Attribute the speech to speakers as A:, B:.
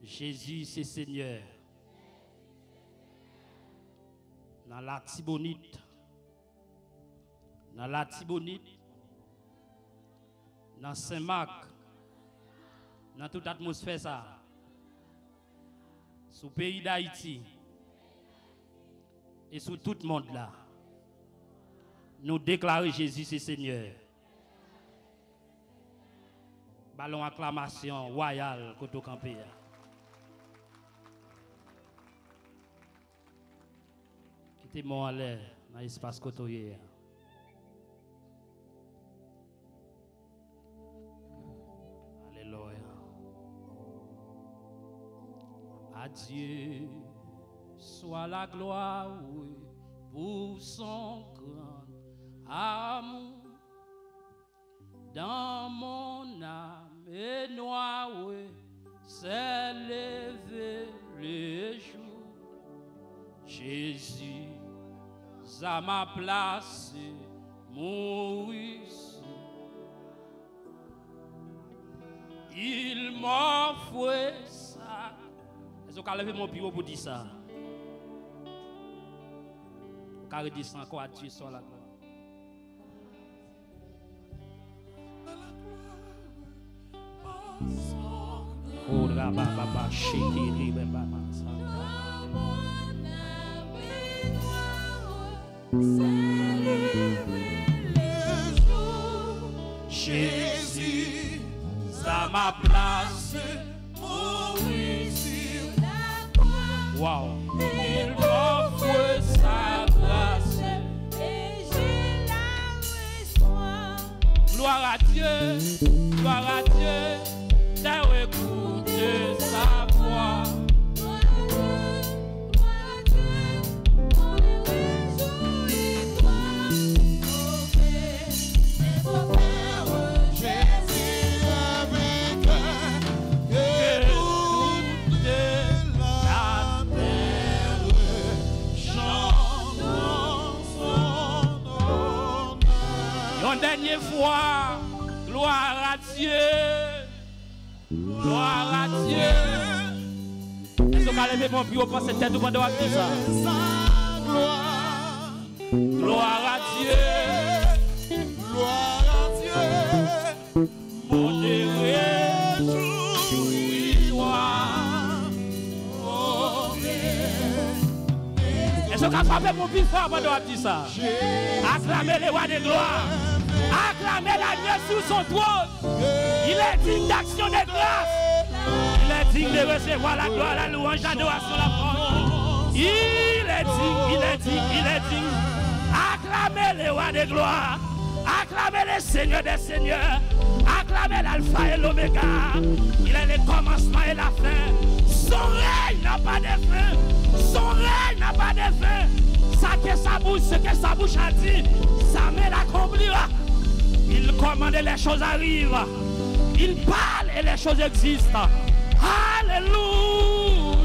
A: Jésus, c'est Seigneur. Dans la Tibonite, dans Saint-Marc, dans toute atmosphère, ça, sous le pays d'Haïti et sous tout le monde là, nous déclarons Jésus, c'est Seigneur. Ballon acclamation royale côté campé. Quittez-moi en l'air dans l'espace côtoyé. Alléluia. À Dieu soit la gloire oui, pour son grand amour. Dans mon âme et noire, oui, s'est levé le jour. Jésus à ma place, mourir. Il m'offre ça. Est-ce qu'on a levé mon bureau pour dire ça? On a dit ça encore à Dieu sur la gloire. Oh, la baba, shiki, baba, Jésus, à ma place, mourir sur la croix. Wow. Il m'offre sa grâce et je la reçois. Gloire à Dieu, gloire à Dieu, t'as écouté sa voix. Dernière fois, gloire à Dieu, gloire à Dieu. Est-ce qu'on va lever mon bureau pour cette tête ou pas de ça? Gloire à Dieu, gloire à Dieu, mon Dieu, réjouis-toi. Est-ce qu'on va frapper mon plus fort pour de ça? Acclamez les rois de gloire. Acclamez l'agneau sur son trône. Il est digne d'action de grâce. Il est digne de recevoir la gloire, la louange, l'adoration, la force. Il est digne, il est digne, il est digne. Acclamez les rois de gloire. Acclamez les seigneurs des seigneurs. Acclamez l'alpha et l'oméga. Il est le commencement et la fin. Son règne n'a pas de fin. Son règne n'a pas de fin. Ça que sa bouche, ce que sa bouche a dit, ça me l'accomplira. Il commande et les choses arrivent. Il parle et les choses existent. Alléluia.